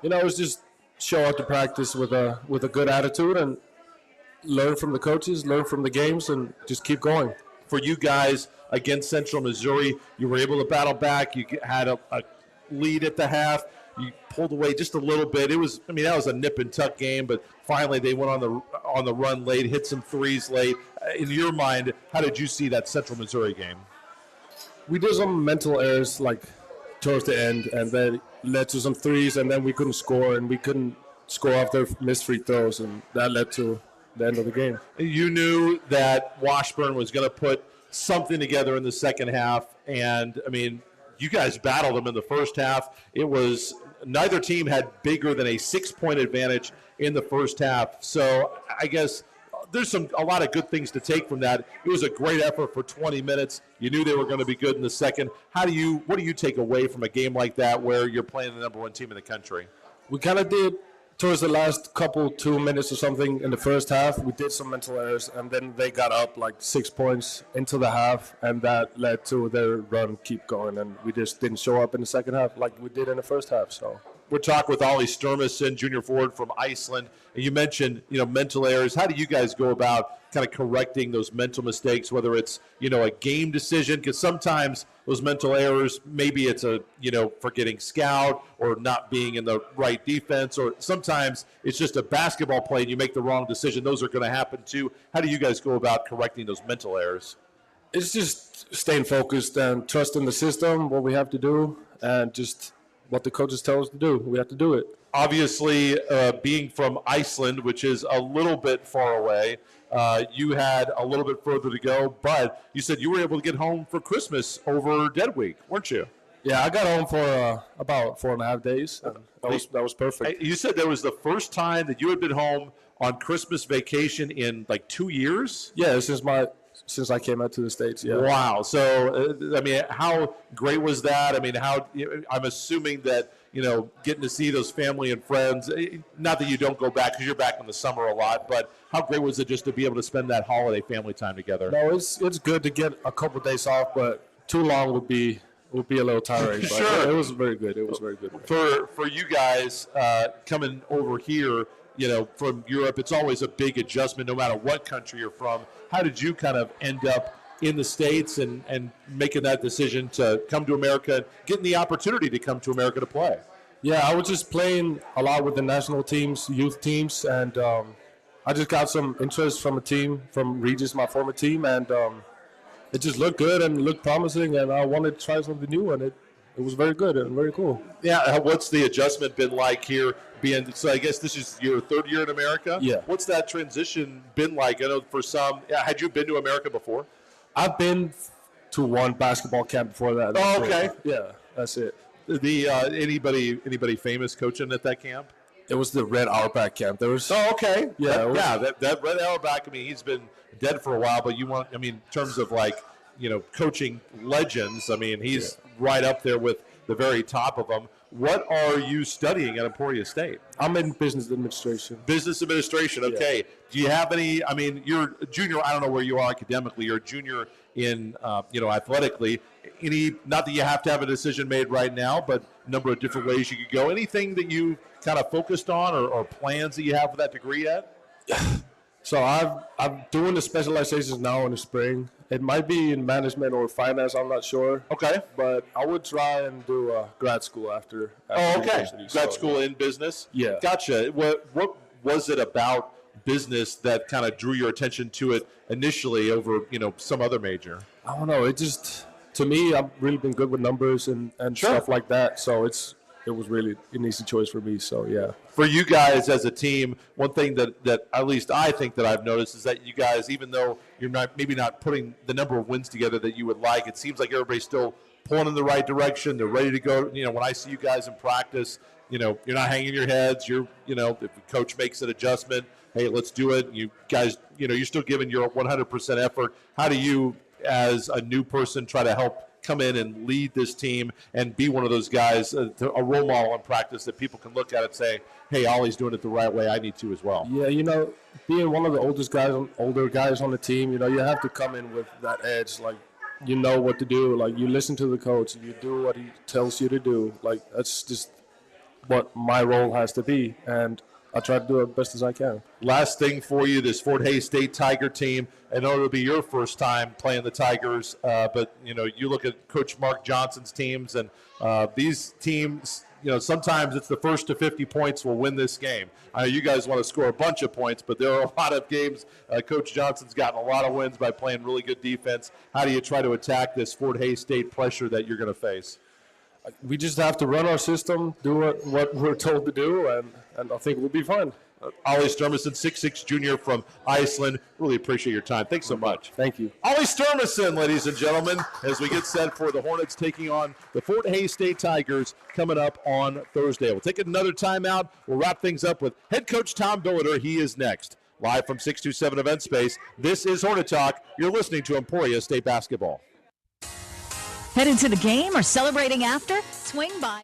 You know, it's just show up to practice with a good attitude and learn from the coaches, learn from the games, and just keep going. For you guys against Central Missouri, you were able to battle back. You had a lead at the half. You pulled away just a little bit. It was, I mean, that was a nip and tuck game, but finally they went on the run late, hit some threes late. In your mind, how did you see that Central Missouri game? We did some mental errors like towards the end, and then led to some threes, and then we couldn't score, and we couldn't score off their missed free throws, and that led to the end of the game. You knew that Washburn was going to put something together in the second half, and, I mean, you guys battled them in the first half. It was neither team had bigger than a 6-point advantage in the first half. So I guess there's a lot of good things to take from that. It was a great effort for 20 minutes. You knew they were going to be good in the second. What do you take away from a game like that where you're playing the number one team in the country? We kind of did towards the last 2 minutes or something in the first half, we did some mental errors, and then they got up like 6 points into the half, and that led to their run keep going, and we just didn't show up in the second half like we did in the first half. So we're talking with Ollie Sturmason, junior forward from Iceland, and you mentioned, mental errors. How do you guys go about kind of correcting those mental mistakes, whether it's, a game decision? Because sometimes those mental errors, maybe it's forgetting scout or not being in the right defense, or sometimes it's just a basketball play and you make the wrong decision. Those are going to happen too. How do you guys go about correcting those mental errors? It's just staying focused and trusting the system, what we have to do, and just what the coaches tell us to do. We have to do it. Obviously, being from Iceland, which is a little bit far away, you had a little bit further to go, but you said you were able to get home for Christmas over Dead Week, weren't you? Yeah, I got home for about 4.5 days. That was perfect. You said that was the first time that you had been home on Christmas vacation in like 2 years? Yeah, since I came out to the States, yeah. Wow. So, how great was that? I'm assuming that, getting to see those family and friends, not that you don't go back because you're back in the summer a lot, but how great was it just to be able to spend that holiday family time together? No, it's good to get a couple of days off, but too long would be a little tiring. But Sure. It was very good. It was very good. For you guys coming over here, from Europe, it's always a big adjustment no matter what country you're from. How did you kind of end up in the States and making that decision to come to America, getting the opportunity to come to America to play? Yeah, I was just playing a lot with the national teams, youth teams, and I just got some interest from a team, from Regis, my former team, and it just looked good and looked promising, and I wanted to try something new, and it was very good and very cool. Yeah, what's the adjustment been like here? So I guess this is your third year in America? Yeah. What's that transition been like? I know for some, had you been to America before? I've been to one basketball camp before that. Oh, okay. Yeah, that's it. The anybody famous coaching at that camp? It was the Red Auerbach camp. There was. Oh, okay. Yeah, that Red Auerbach. He's been dead for a while, but in terms of coaching legends, he's right up there with the very top of them. What are you studying at Emporia State? I'm in business administration. Business administration, okay. Yeah. Do you have any, you're a junior, I don't know where you are academically, you're a junior in, athletically. Not that you have to have a decision made right now, but a number of different ways you could go. Anything that you kind of focused on or plans that you have for that degree yet? So I'm doing the specializations now in the spring. It might be in management or finance, I'm not sure. Okay. But I would try and do grad school after okay. university. Grad school in business? Yeah. Gotcha. What was it about business that kind of drew your attention to it initially over, some other major? I don't know. It just, to me, I've really been good with numbers and Sure. stuff like that. So it was really an easy choice for me. So, yeah. For you guys as a team, one thing that at least I think that I've noticed is that you guys, even though you're maybe not putting the number of wins together that you would like, it seems like everybody's still pulling in the right direction. They're ready to go. When I see you guys in practice, you're not hanging your heads. You're, if the coach makes an adjustment, hey, let's do it. You guys, you're still giving your 100% effort. How do you, as a new person, try to help come in and lead this team and be one of those guys, a role model in practice that people can look at and say, hey, Ollie's doing it the right way. I need to as well. Yeah, being one of the older guys on the team, you have to come in with that edge. Like, you know what to do. Like, you listen to the coach. You do what he tells you to do. Like, that's just what my role has to be. And I try to do it best as I can. Last thing for you, this Fort Hays State Tiger team. I know it'll be your first time playing the Tigers, but you look at Coach Mark Johnson's teams, and these teams, sometimes it's the first to 50 points will win this game. I know you guys want to score a bunch of points, but there are a lot of games. Coach Johnson's gotten a lot of wins by playing really good defense. How do you try to attack this Fort Hays State pressure that you're going to face? We just have to run our system, do what we're told to do, and I think we'll be fine. Ollie Sturmason, 6'6" junior from Iceland. Really appreciate your time. Thanks so much. Thank you. Ollie Sturmason, ladies and gentlemen, as we get set for the Hornets taking on the Fort Hays State Tigers coming up on Thursday. We'll take another timeout. We'll wrap things up with head coach Tom Billiter. He is next. Live from 627 Event Space, this is Hornet Talk. You're listening to Emporia State Basketball. Headed to the game or celebrating after? Swing by.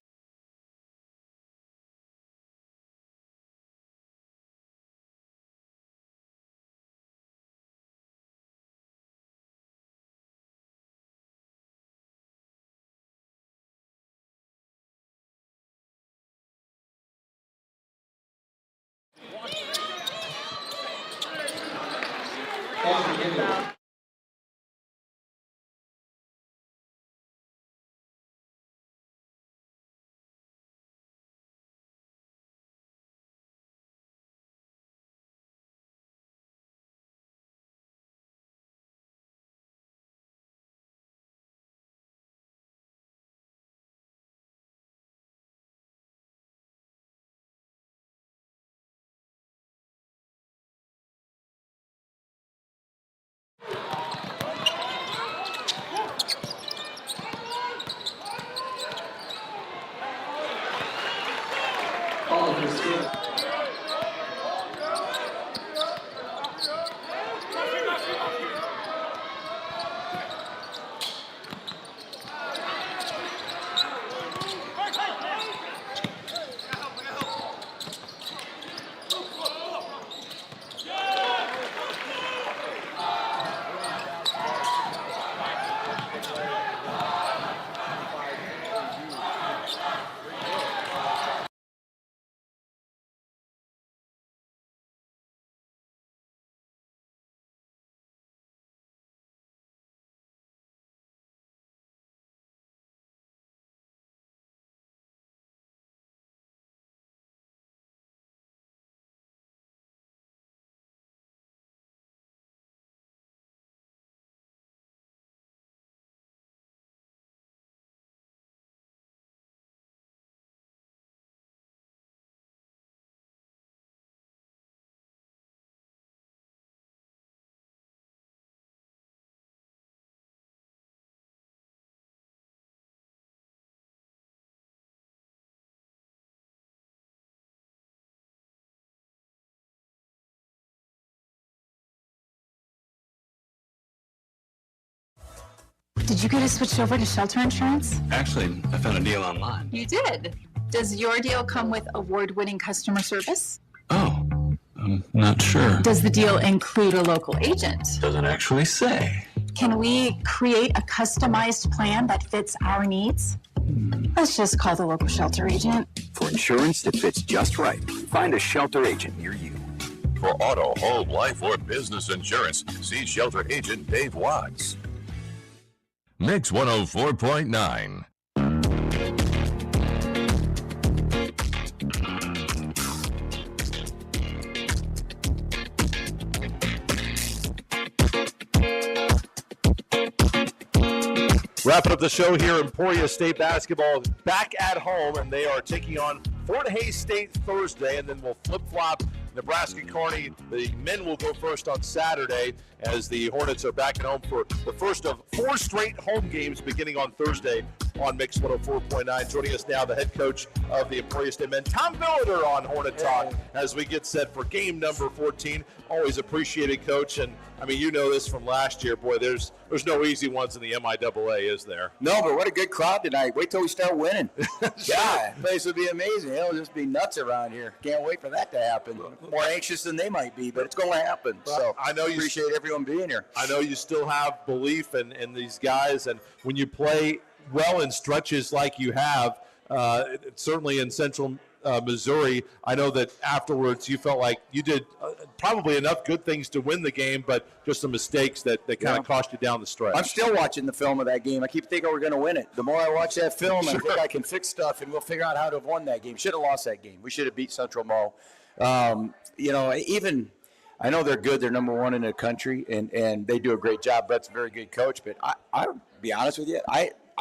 Did you get us switched over to shelter insurance? Actually, I found a deal online. You did. Does your deal come with award-winning customer service? Oh, I'm not sure. Does the deal include a local agent? Doesn't actually say. Can we create a customized plan that fits our needs? Let's just call the local shelter agent. For insurance that fits just right, find a shelter agent near you. For auto, home, life, or business insurance, see shelter agent Dave Watts. Mix 104.9. Wrapping up the show here, Emporia State basketball back at home, and they are taking on Fort Hays State Thursday, and then we'll flip-flop Nebraska Kearney. The men will go first on Saturday as the Hornets are back at home for the first of 4 straight home games beginning on Thursday on Mix 104.9. Joining us now, the head coach of the Emporia State men, Tom Billiter on Hornet Talk as we get set for game number 14. Always appreciated, Coach. And, I mean, you know this from last year. Boy, there's no easy ones in the MIAA, is there? No, but what a good crowd tonight. Wait till we start winning. Sure. Yeah, the place would be amazing. It'll just be nuts around here. Can't wait for that to happen. More anxious than they might be, but it's going to happen. So I know you appreciate everyone being here. I know you still have belief in these guys, and when you play well in stretches like you have, certainly in Central Missouri, I know that afterwards you felt like you did probably enough good things to win the game, but just some mistakes that kind of cost you down the stretch. I'm still watching the film of that game. I keep thinking we're going to win it. The more I watch that film, I think I can fix stuff, and we'll figure out how to have won that game. Should have lost that game. We should have beat Central Mo. Even I know they're good. They're number 1 in the country, and they do a great job. Brett's a very good coach, but I'll be honest with you.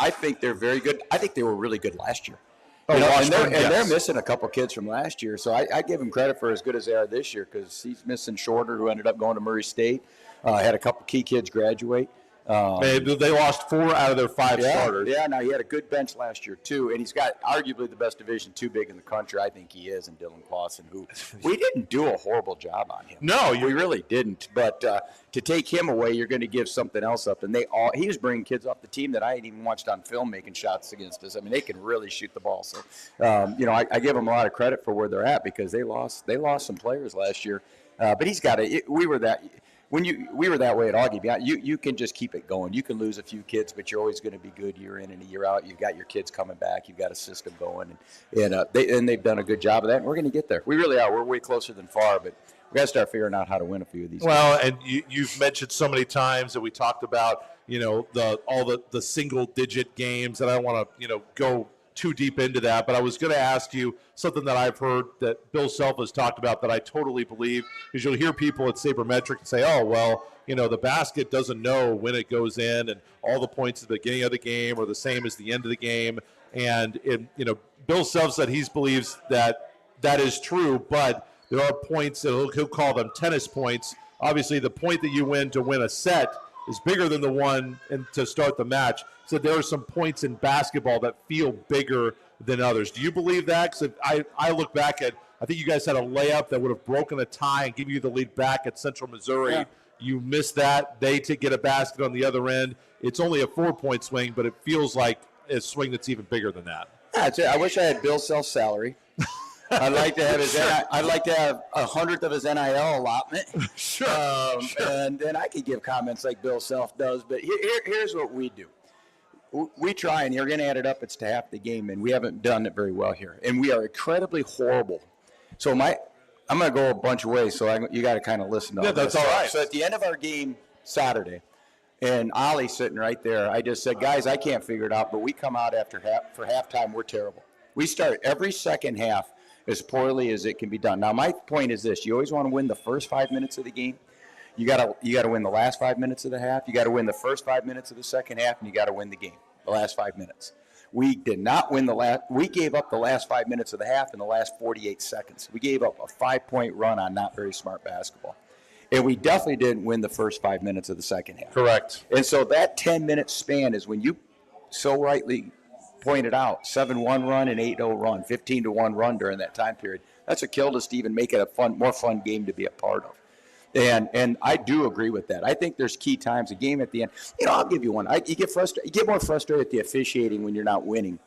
I think they're very good. I think they were really good last year. They're missing a couple kids from last year, so I give them credit for as good as they are this year because he's missing Shorter, who ended up going to Murray State. Had a couple key kids graduate. They lost 4 out of their 5 starters. Yeah, now he had a good bench last year, too, and he's got arguably the best Division II big in the country. I think he is, and Dylan Clausen, who we didn't do a horrible job on him. No, we really didn't. But to take him away, you're going to give something else up. And he was bringing kids off the team that I hadn't even watched on film making shots against us. I mean, they can really shoot the ball. So, I give them a lot of credit for where they're at because they lost some players last year. But he's got to. We were that way at Augie. You can just keep it going. You can lose a few kids, but you're always going to be good year in and year out. You've got your kids coming back. You've got a system going, and they've done a good job of that. And we're going to get there. We really are. We're way closer than far, but we got to start figuring out how to win a few of these. Well, games. And you've mentioned so many times that we talked about, all the single-digit games, and I don't want to, go too deep into that, but I was going to ask you something that I've heard that Bill Self has talked about that I totally believe, because you'll hear people at Sabermetric say, oh, well, the basket doesn't know when it goes in, and all the points at the beginning of the game are the same as the end of the game. And, Bill Self said he believes that is true, but there are points that he'll call them tennis points. Obviously, the point that you win to win a set is bigger than the one to start the match. So there are some points in basketball that feel bigger than others. Do you believe that? Because I look back at I think you guys had a layup that would have broken a tie and given you the lead back at Central Missouri. Yeah. You missed that. They get a basket on the other end. It's only a 4-point swing, but it feels like a swing that's even bigger than that. Yeah, I wish I had Bill Self's salary. I'd like to have I'd like to have 100th of his NIL allotment. Sure. And then I could give comments like Bill Self does. But here's what we do. We try, and you're going to add it up. It's to half the game, and we haven't done it very well here. And we are incredibly horrible. So I'm going to go a bunch of ways, so you got to kind of listen to all that's this. all right. So at the end of our game Saturday, and Ollie's sitting right there, I just said, guys, I can't figure it out, but we come out for halftime, we're terrible. We start every second half as poorly as it can be done. Now, my point is this. You always want to win the first 5 minutes of the game. You got to win the last 5 minutes of the half. You got to win the first 5 minutes of the second half, and you got to win the game, the last 5 minutes. We did not win we gave up the last 5 minutes of the half in the last 48 seconds. We gave up a 5-point run on not very smart basketball. And we definitely didn't win the first 5 minutes of the second half. Correct. And so that 10-minute span is when you so rightly pointed out, 7-1 run and 8-0 run, 15-1 run during that time period. That's what killed us to even make it a more fun game to be a part of. And I do agree with that. I think there's key times, a game at the end. I'll give you one. You get frustrated. You get more frustrated at the officiating when you're not winning.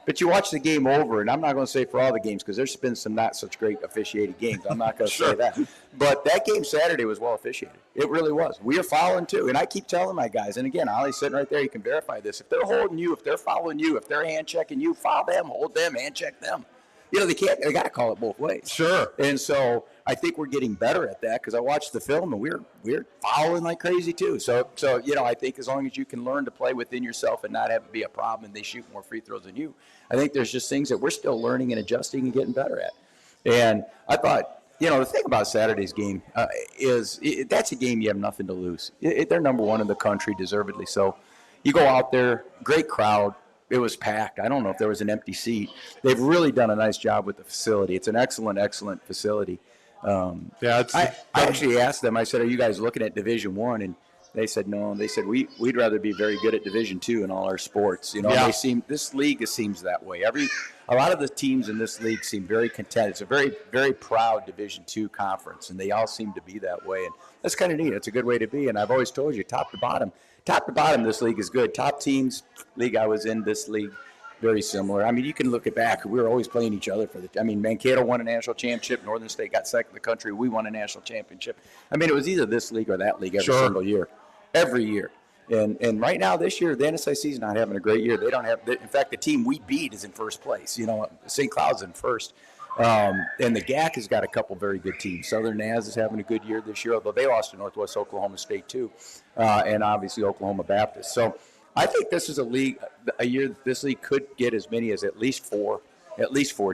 But you watch the game over, and I'm not going to say for all the games because there's been some not such great officiated games. I'm not going to say that. But that game Saturday was well officiated. It really was. We are fouling too. And I keep telling my guys, and again, Ollie's sitting right there. You can verify this. If they're holding you, if they're fouling you, if they're hand checking you, foul them, hold them, hand check them. They got to call it both ways. Sure. And so I think we're getting better at that because I watched the film and we're fouling like crazy too. So I think as long as you can learn to play within yourself and not have it be a problem and they shoot more free throws than you, I think there's just things that we're still learning and adjusting and getting better at. And I thought, the thing about Saturday's game is that's a game you have nothing to lose. They're number one in the country, deservedly so. You go out there, great crowd. It was packed. I don't know if there was an empty seat. They've really done a nice job with the facility. It's an excellent, excellent facility. I actually asked them, I said, are you guys looking at Division I? And they said no. They said, we'd rather be very good at Division II in all our sports. This league seems that way. A lot of the teams in this league seem very content. It's a very, very proud Division II conference, and they all seem to be that way. And that's kind of neat. It's a good way to be. And I've always told you, top to bottom, this league is good. Top teams, league I was in, this league, very similar. I mean, you can look it back. We were always playing each other Mankato won a national championship. Northern State got second in the country. We won a national championship. It was either this league or that league every single year, every year. And right now, this year, the NSIC is not having a great year. They don't have. In fact, the team we beat is in first place. St. Cloud's in first. And the GAC has got a couple very good teams. Southern Naz is having a good year this year, although they lost to Northwest Oklahoma State too, and obviously Oklahoma Baptist. So I think this is a year that this league could get as many as at least four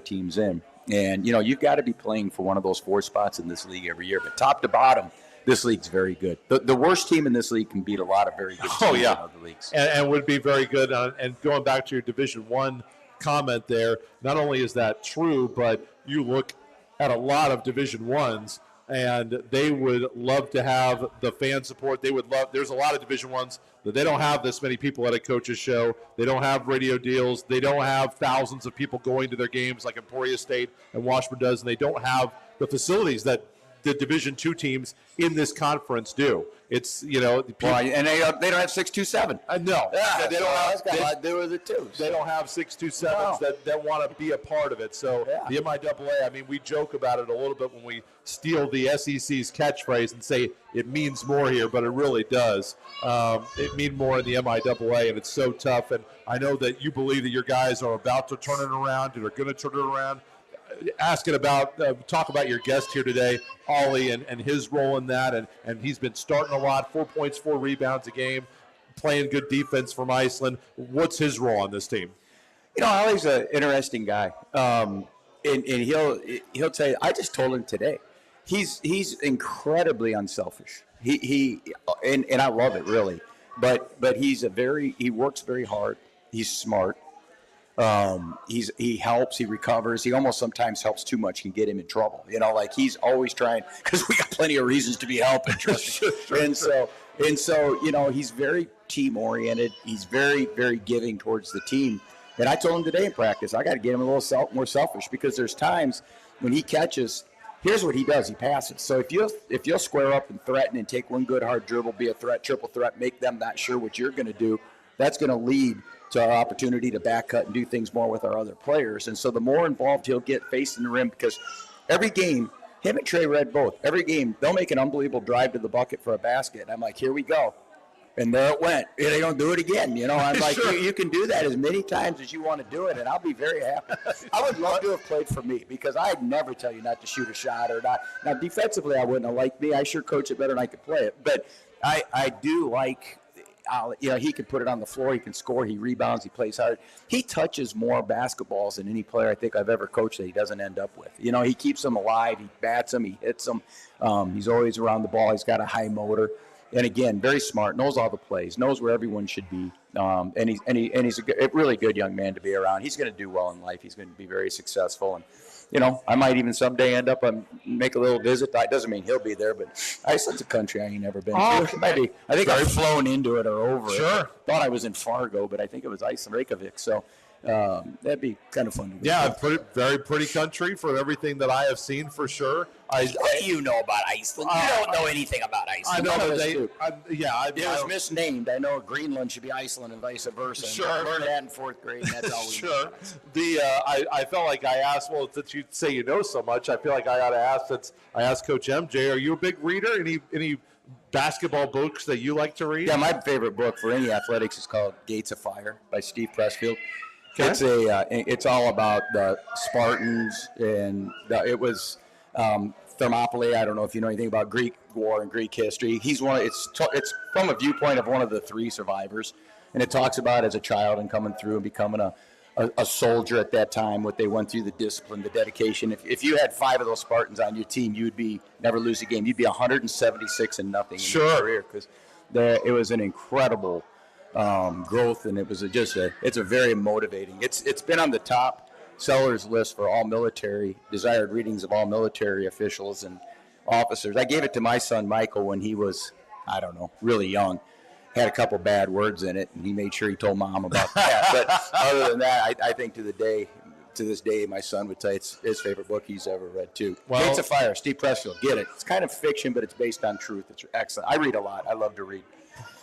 teams in. And you've got to be playing for one of those 4 spots in this league every year. But top to bottom, this league's very good. The worst team in this league can beat a lot of very good teams in other leagues. And would be very good. And going back to your Division I comment there, not only is that true, but you look at a lot of Division I's and they would love to have the fan support. There's a lot of Division I's that they don't have this many people at a coach's show. They don't have radio deals. They don't have thousands of people going to their games like Emporia State and Washburn does, and they don't have the facilities that the Division II teams in this conference do. It's, and they don't have 627. No. Yeah, they don't have. That's got a lot to do with it too. They don't have 627s that want to be a part of it. So the MIAA, we joke about it a little bit when we steal the SEC's catchphrase and say it means more here, but it really does. It means more in the MIAA, and it's so tough. And I know that you believe that your guys are about to turn it around and are going to turn it around. Talk about your guest here today, Ollie, and his role in that. And he's been starting a lot, 4 points, 4 rebounds a game, playing good defense from Iceland. What's his role on this team? Ollie's an interesting guy. And he'll tell you, I just told him today, he's incredibly unselfish. And I love it, really. But he works very hard. He's smart. He helps, he recovers. He almost sometimes helps too much, can get him in trouble. He's always trying, because we got plenty of reasons to be helping. Trust me. And so he's very team oriented. He's very, very giving towards the team. And I told him today in practice, I got to get him a little more selfish, because there's times when he catches, here's what he does. He passes. So if you'll square up and threaten and take one good hard dribble, be a threat, triple threat, make them not sure what you're going to do, that's going to lead to our opportunity to back cut and do things more with our other players. And so the more involved he'll get facing the rim, because every game, him and Trey Red both, every game, they'll make an unbelievable drive to the bucket for a basket. And I'm like, here we go. And there it went. And they don't do it again. You know, I'm like, Sure. you can do that as many times as you want to do it, and I'll be very happy. I would love to have played for me, because I'd never tell you not to shoot a shot or not. Now, defensively, I wouldn't have liked me. I sure coach it better than I could play it. But I do like, you know, he can put it on the floor. He can score. He rebounds. He plays hard. He touches more basketballs than any player I think I've ever coached that he doesn't end up with. You know, he keeps them alive. He bats them. He hits them. He's always around the ball. He's got a high motor. And again, very smart, knows all the plays, knows where everyone should be, and he's a really good young man to be around. He's going to do well in life. He's going to be very successful, and you know, I might even someday end up and make a little visit. That doesn't mean he'll be there, but Iceland's a country I ain't never been to. Okay. I think I've flown into it or over it. Sure. Thought I was in Fargo, but I think it was Iceland, Reykjavik. So that'd be kind of fun to do. Yeah, very pretty country for everything that I have seen, for sure. What do you know about Iceland? You don't know anything about Iceland. I know that it was misnamed. I know Greenland should be Iceland and vice versa. Sure. I learned that in fourth grade, and that's all we Sure. I felt like I asked, well, since you say you know so much, I feel like I ought to ask, since I asked Coach MJ, are you a big reader? Any basketball books that you like to read? Yeah, my favorite book for any athletics is called Gates of Fire by Steve Pressfield. Okay. It's all about the Spartans, and it was Thermopylae. I don't know if you know anything about Greek war and Greek history. He's it's from a viewpoint of one of the three survivors, and it talks about as a child and coming through and becoming a soldier at that time, what they went through, the discipline, the dedication. If you had 5 of those Spartans on your team, you'd be never lose a game. You'd be 176 and nothing in your career, because it was an incredible growth, and it was it's a very motivating. It's been on the top sellers list for all military, desired readings of all military officials and officers. I gave it to my son Michael when he was, I don't know, really young. Had a couple bad words in it, and he made sure he told Mom about that. But other than that, I think to this day, my son would tell you it's his favorite book he's ever read too. Gates of Fire, Steve Pressfield. Get it. It's kind of fiction, but it's based on truth. It's excellent. I read a lot. I love to read.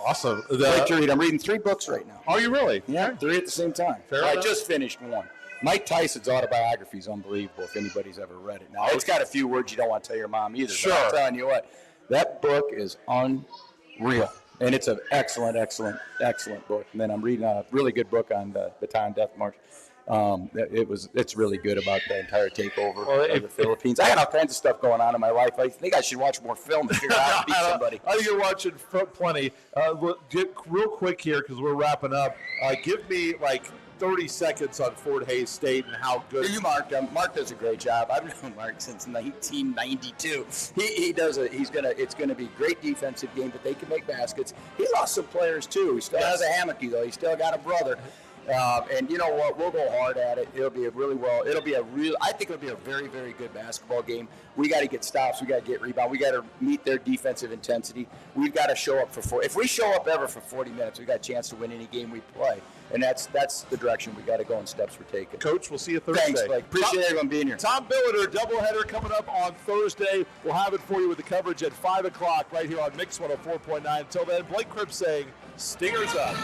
Awesome. Like to read. I'm reading 3 books right now. Are you really? Yeah, 3 at the same time. I just finished one. Mike Tyson's autobiography is unbelievable if anybody's ever read it. Now, it's got a few words you don't want to tell your mom either. Sure. But I'm telling you what, that book is unreal. And it's an excellent, excellent, excellent book. And then I'm reading a really good book on the Bataan Death March. It's really good about the entire takeover of the Philippines. I got all kinds of stuff going on in my life. I think I should watch more film to figure out how to beat somebody. I think you're watching plenty. Get real quick here, because we're wrapping up. Give me like 30 seconds on Fort Hays State and how good. You, Mark. Mark does a great job. I've known Mark since 1992. It's gonna be a great defensive game, but they can make baskets. He lost some players too. He still has a Hammocky though. He still got a brother. And you know what? We'll go hard at it. I think it'll be a very, very good basketball game. We got to get stops. We got to get rebound. We got to meet their defensive intensity. We've got to show up if we show up ever for 40 minutes, we got a chance to win any game we play. And that's the direction we got to go and steps we're taking. Coach, we'll see you Thursday. Thanks, Blake. Appreciate everyone being here. Tom Billiter, doubleheader coming up on Thursday. We'll have it for you with the coverage at 5 o'clock right here on Mix 104.9. Until then, Blake Cripps saying, Stingers up.